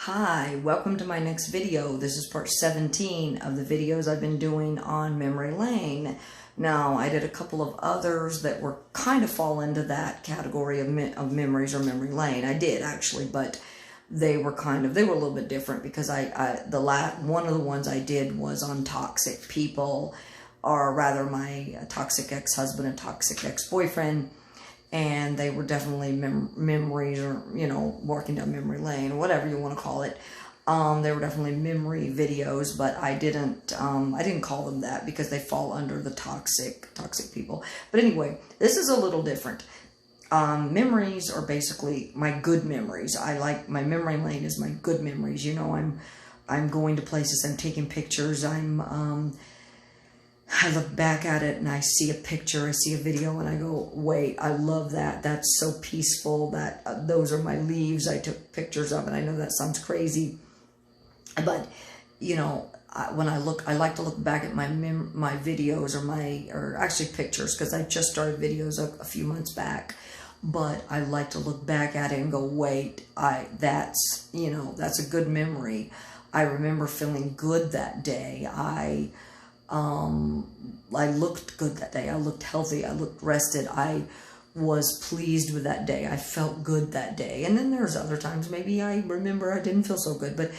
Hi, welcome to my next video. This is part 17 of the videos I've been doing on memory lane. Now, I did a couple of others that were kind of fall into that category of memories or memory lane. I did actually, but they were a little bit different because one of the ones I did was on toxic people, or rather my toxic ex-husband and toxic ex-boyfriend. And they were definitely memories, or, walking down memory lane, or whatever you want to call it. They were definitely memory videos, but I didn't call them that because they fall under the toxic people. But anyway, this is a little different. Memories are basically my good memories. My memory lane is my good memories. I'm going to places, I'm taking pictures, I look back at it and I see a picture, I see a video, and I go, wait, I love that. That's so peaceful. Those are my leaves I took pictures of. And I know that sounds crazy, but when I like to look back at my videos or actually pictures, because I just started videos a few months back. But I like to look back at it and go, wait, that's a good memory. I remember feeling good that day. I looked good that day. I looked healthy. I looked rested. I was pleased with that day. I felt good that day. And then there's other times maybe I remember I didn't feel so good. But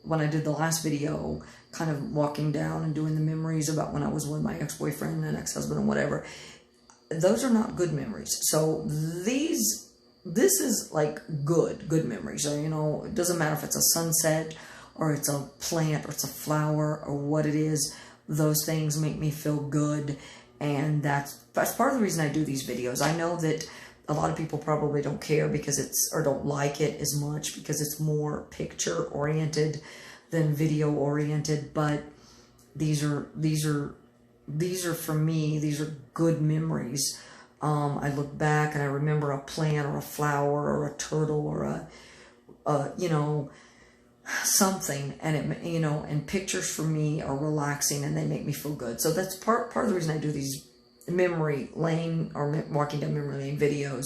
when I did the last video, kind of walking down and doing the memories about when I was with my ex-boyfriend and ex-husband and whatever, those are not good memories. So this is like good memories. So, it doesn't matter if it's a sunset or it's a plant, or it's a flower, or what it is. Those things make me feel good, and that's part of the reason I do these videos. I know that a lot of people probably don't care or don't like it as much because it's more picture-oriented than video-oriented, but these are for me, these are good memories. I look back and I remember a plant or a flower or a turtle or something, and and pictures for me are relaxing and they make me feel good. So that's part of the reason I do these memory lane or walking down memory lane videos.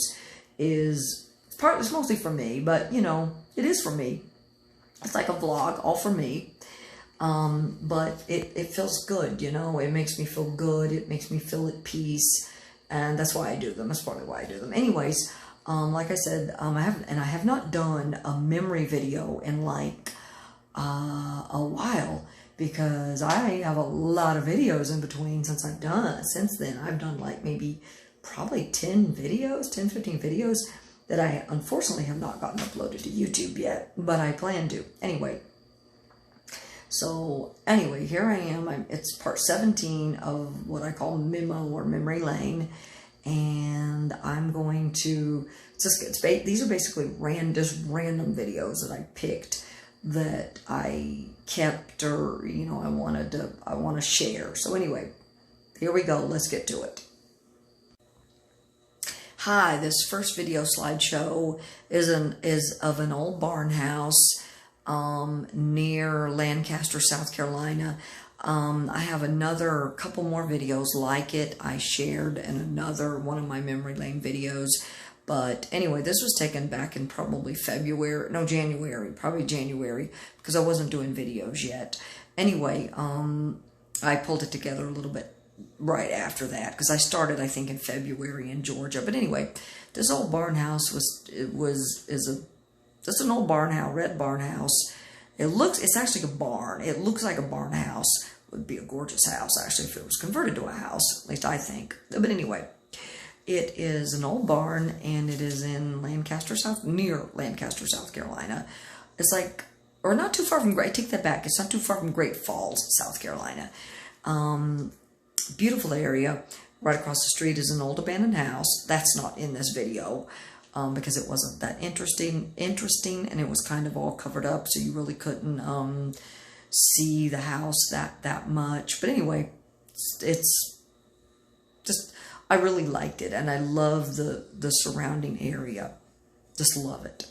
It's mostly for me, but it is for me. It's like a vlog, all for me. But it feels good, it makes me feel good. It makes me feel at peace, and that's why I do them. That's probably why I do them. Anyways, like I said, I have not done a memory video in like a while, because I have a lot of videos in between since then. I've done like probably 10, 15 videos that I unfortunately have not gotten uploaded to YouTube yet, but I plan to. Anyway, here I am. It's part 17 of what I call Memo or Memory Lane. And I'm going to, these are basically just random videos that I picked that I kept, or, I want to share. So anyway, here we go. Let's get to it. Hi, this first video slideshow is of an old barn house near Lancaster, South Carolina. I have a couple more videos like it I shared in one of my memory lane videos. But anyway, this was taken back in probably January, because I wasn't doing videos yet. Anyway, I pulled it together a little bit right after that, because I started, I think, in February in Georgia. But anyway, this old barn house is an old barn house, red barn house. It's actually a barn. It looks like a barn house. It would be a gorgeous house, actually, if it was converted to a house, at least I think. But anyway, it is an old barn, and it is in near Lancaster, South Carolina. It's like, or not too far from, I take that back. It's not too far from Great Falls, South Carolina. Beautiful area. Right across the street is an old abandoned house. That's not in this video, because it wasn't that interesting, and it was kind of all covered up, so you really couldn't see the house that much. But anyway, it's just, I really liked it, and I love the surrounding area. Just love it.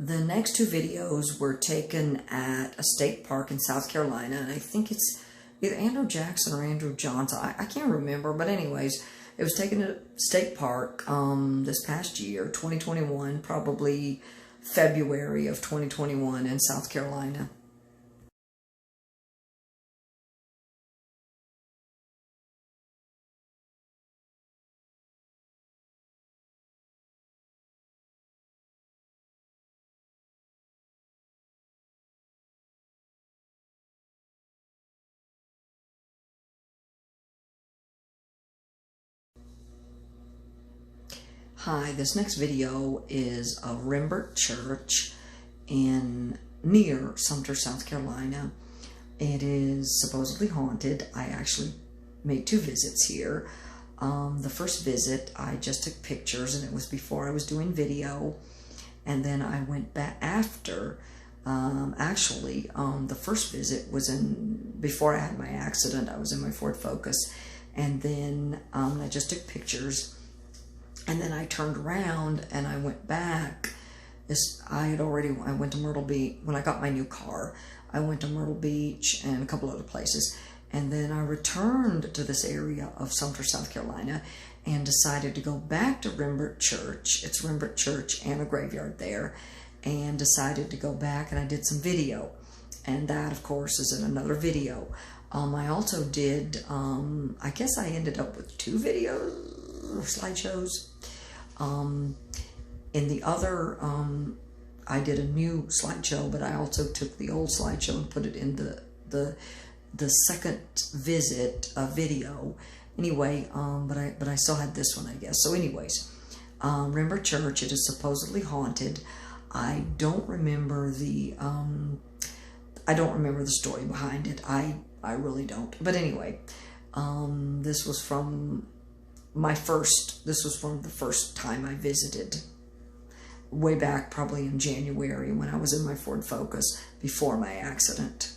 The next two videos were taken at a state park in South Carolina, and I think it's either Andrew Jackson or Andrew Johnson. I can't remember, but anyways, it was taken at a state park this past year, 2021, probably February of 2021 in South Carolina. Hi, this next video is of Rembert Church near Sumter, South Carolina. It is supposedly haunted. I actually made two visits here. The first visit, I just took pictures, and it was before I was doing video. And then I went back after. The first visit was before I had my accident. I was in my Ford Focus. And then I just took pictures. And then I turned around and I went back. I went to Myrtle Beach when I got my new car. I went to Myrtle Beach and a couple other places. And then I returned to this area of Sumter, South Carolina, and decided to go back to Rembert Church. It's Rembert Church and a graveyard there. And decided to go back, and I did some video. And that, of course, is in another video. I also did, I guess I ended up with two videos or slideshows. In the other, I did a new slideshow, but I also took the old slideshow and put it in the second visit video. Anyway, but I still had this one, I guess. So anyways, Rembert Church, it is supposedly haunted. I don't remember the story behind it. I really don't. But anyway, this was from the first time I visited, way back probably in January when I was in my Ford Focus before my accident.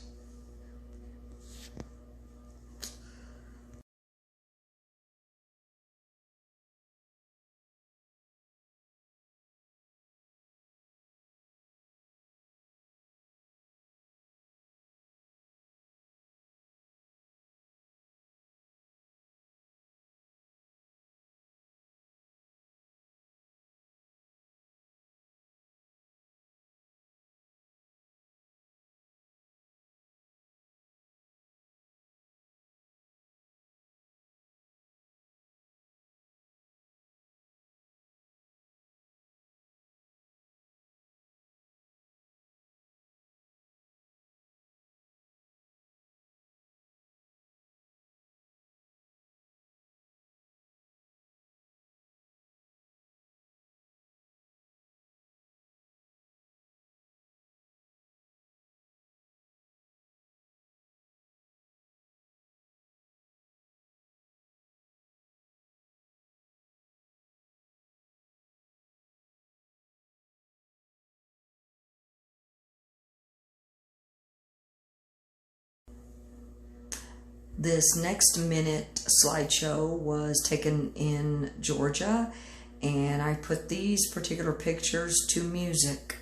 This next minute slideshow was taken in Georgia, and I put these particular pictures to music.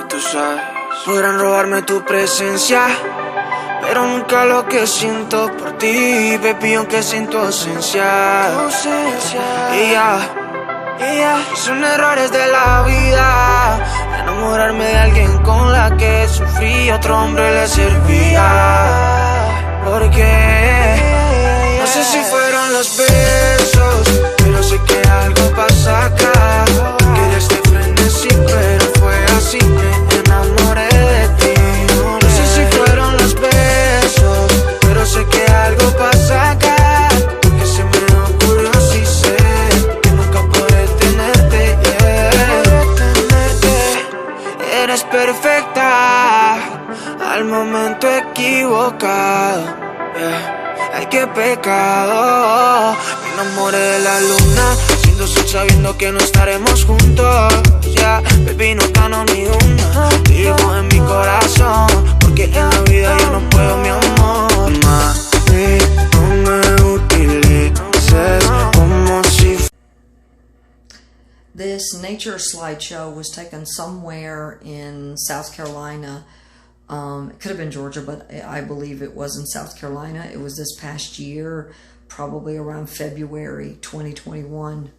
Tú sabes, podrán robarme tu presencia, pero nunca lo que siento por ti, baby, aunque siento ausencia. Son errores de la vida, enamorarme de alguien con la que sufrí, otro hombre le servía. Porque no sé si fueron los besos, pero sé que algo pasa acá. Querías de frenesí, pero fue así, me enamoré de ti. No sé si fueron los besos, pero sé que algo pasa acá. Porque se me ocurrió, sí sé que nunca podré tenerte, Eres perfecta al momento equivocado, Ay, qué pecado. Me enamoré de la luna, siendo sol sabiendo que no estaremos juntos. Baby, no gano ni una. Vivo en mi corazón, porque en la vida yo no puedo, mi amor. Mami, no me picture slideshow was taken somewhere in South Carolina. It could have been Georgia, but I believe it was in South Carolina. It was this past year, probably around February 2021.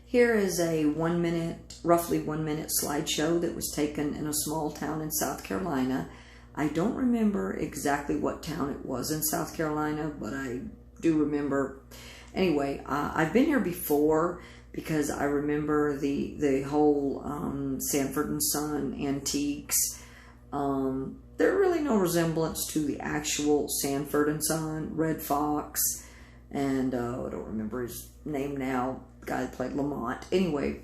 Here is a roughly 1 minute slideshow that was taken in a small town in South Carolina. I don't remember exactly what town it was in South Carolina, but I do remember. Anyway, I've been here before because I remember the whole Sanford and Son antiques. There's really no resemblance to the actual Sanford and Son, Red Fox, and I don't remember his name now. Guy that played Lamont. Anyway,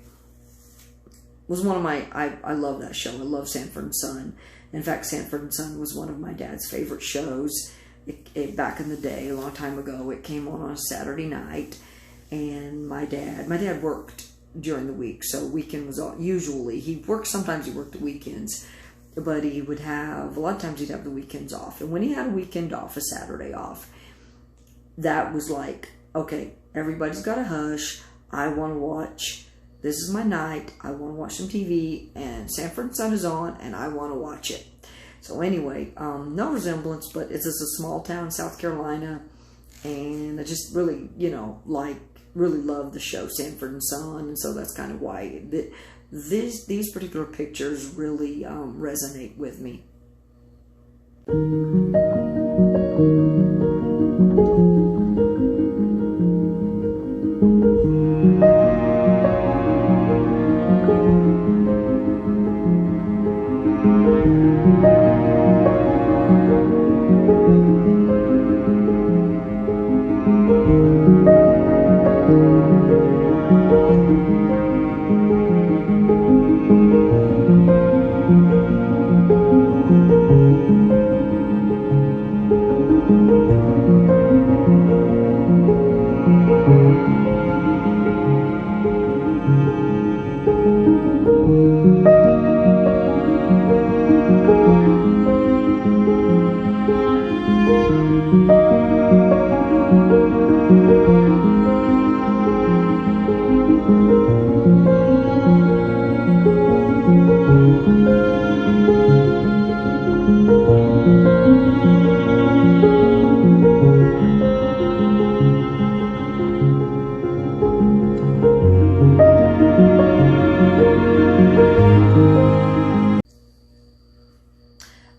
was one of my, I love that show. I love Sanford and Son. In fact, Sanford and Son was one of my dad's favorite shows. Back in the day, a long time ago, it came on a Saturday night, and my dad worked during the week, so weekend was usually, he worked, sometimes he worked the weekends, but he would have, a lot of times he'd have the weekends off, and when he had a weekend off, a Saturday off, that was like, okay, everybody's got a hush. I want to watch, this is my night, I want to watch some TV, and Sanford and Son is on, and I want to watch it. So anyway, no resemblance, but it's just a small town, South Carolina, and I just really, really love the show Sanford and Son, and so that's kind of why these particular pictures really resonate with me.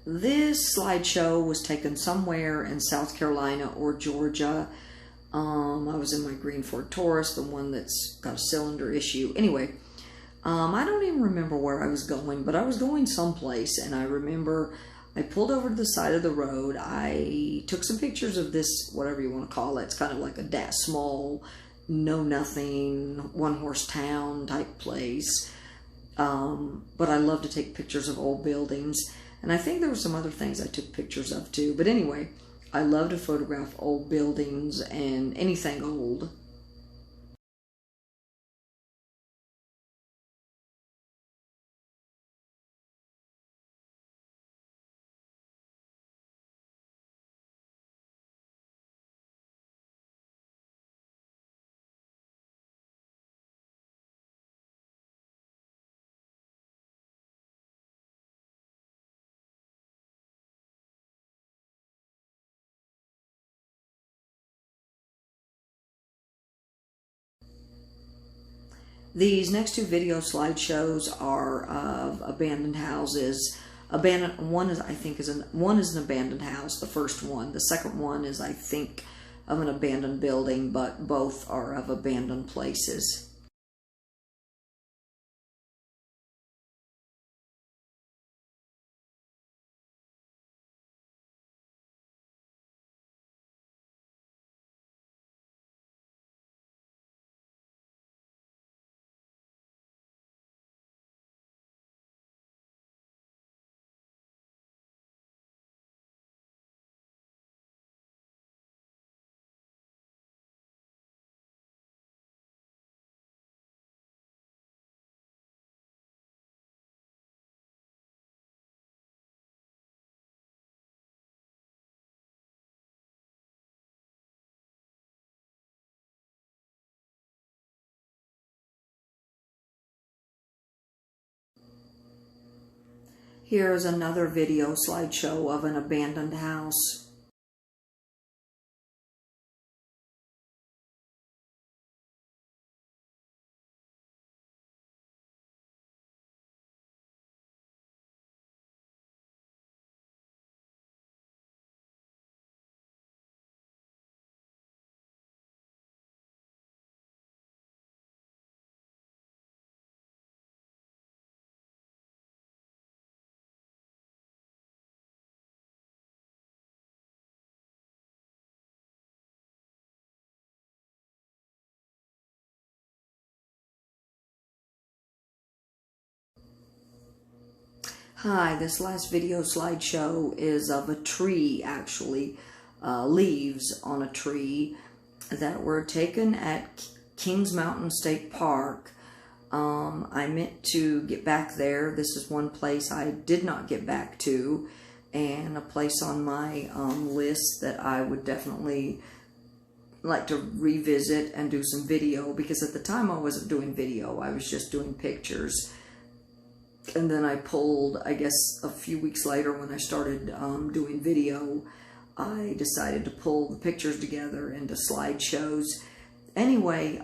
This slideshow was taken somewhere in South Carolina or Georgia. I was in my green Ford Taurus, the one that's got a cylinder issue. Anyway, I don't even remember where I was going, but I was going someplace, and I remember I pulled over to the side of the road. I took some pictures of this, whatever you want to call it. It's kind of like a small, know-nothing, one-horse town type place. But I love to take pictures of old buildings. And I think there were some other things I took pictures of too. But anyway, I love to photograph old buildings and anything old. These next two video slideshows are of abandoned houses. One is an abandoned house, the first one. The second one is, I think, of an abandoned building, but both are of abandoned places. Here's another video slideshow of an abandoned house. Hi, this last video slideshow is of a tree, actually, leaves on a tree that were taken at Kings Mountain State Park. I meant to get back there. This is one place I did not get back to, and a place on my list that I would definitely like to revisit and do some video, because at the time I wasn't doing video, I was just doing pictures. And then I pulled, I guess a few weeks later when I started doing video, I decided to pull the pictures together into slideshows. Anyway,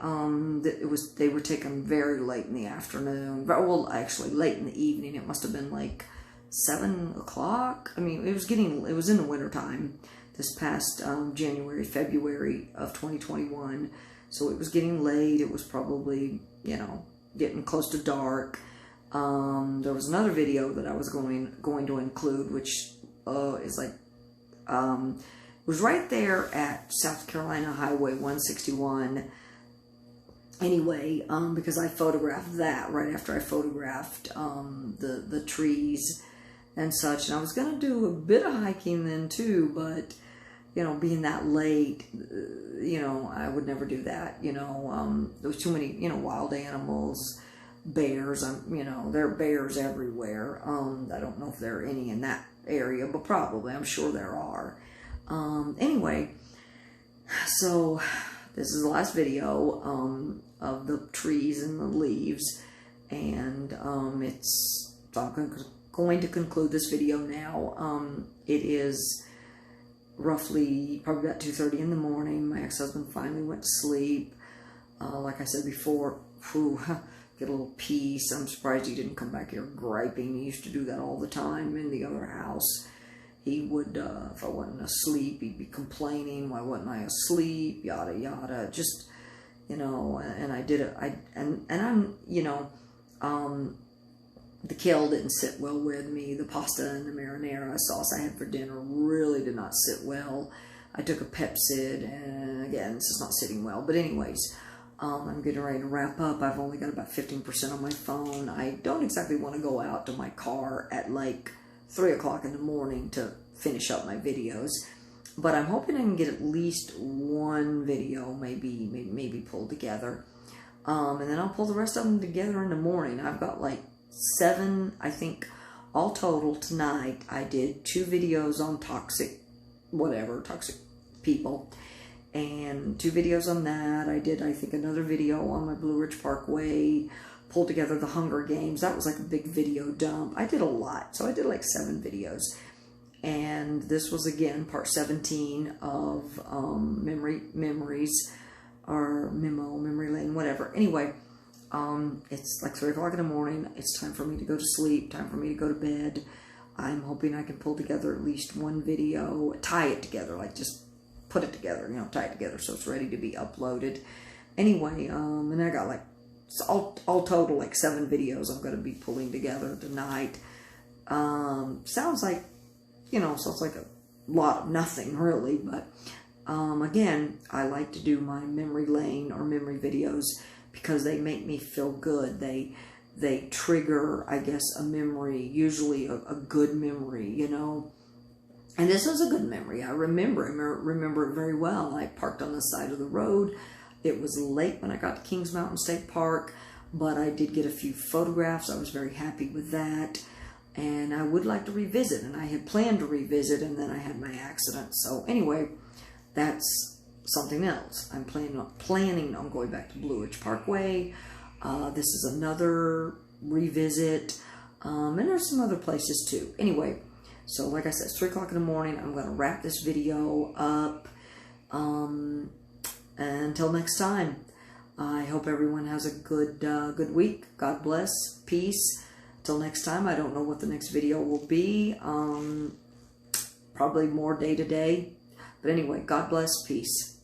they were taken very late in the afternoon. Well, actually late in the evening. It must have been like 7 o'clock. I mean, it was in the winter time, this past January, February of 2021. So it was getting late. It was probably, getting close to dark. There was another video that I was going to include, which is like, was right there at South Carolina Highway 161. Anyway, because I photographed that right after I photographed the trees and such. And I was going to do a bit of hiking then too, but, being that late, I would never do that. There was too many, wild animals. Bears, there are bears everywhere. I don't know if there are any in that area, but probably, I'm sure there are. Anyway, so this is the last video of the trees and the leaves, and so I'm going to conclude this video now. It is roughly probably about 2:30 in the morning. My ex-husband finally went to sleep. Like I said before, get a little peace. I'm surprised he didn't come back here griping. He used to do that all the time in the other house. He would, if I wasn't asleep, he'd be complaining, why wasn't I asleep, yada, yada, just, and I did it, the kale didn't sit well with me. The pasta and the marinara sauce I had for dinner really did not sit well. I took a Pepsid, and again, this is not sitting well, but anyways, I'm getting ready to wrap up. I've only got about 15% on my phone. I don't exactly want to go out to my car at like 3 o'clock in the morning to finish up my videos, but I'm hoping I can get at least one video maybe pulled together, and then I'll pull the rest of them together in the morning. I've got like 7, I think, all total tonight. I did 2 videos on toxic people, and 2 videos on that. I did, I think, another video on my Blue Ridge Parkway, pulled together the Hunger Games. That was like a big video dump. I did a lot, so I did like 7 videos. And this was, again, part 17 of memories, or Memo, memory lane, whatever. Anyway, it's like 3 o'clock in the morning. It's time for me to go to sleep, time for me to go to bed. I'm hoping I can pull together at least one video, tie it together, like just put it together, tie it together so it's ready to be uploaded. Anyway, and I got like, all total, like 7 videos I'm going to be pulling together tonight. Sounds like a lot of nothing, really, but again, I like to do my memory lane or memory videos because they make me feel good. They trigger, I guess, a memory, usually a good memory, And this was a good memory. I remember it very well. I parked on the side of the road. It was late when I got to Kings Mountain State Park, but I did get a few photographs. I was very happy with that. And I would like to revisit, and I had planned to revisit, and then I had my accident. So anyway, that's something else. I'm planning on going back to Blue Ridge Parkway. This is another revisit. And there's some other places too. Anyway, so like I said, it's 3 o'clock in the morning. I'm going to wrap this video up. Until next time, I hope everyone has a good week. God bless. Peace. Till next time, I don't know what the next video will be. Probably more day to day. But anyway, God bless. Peace.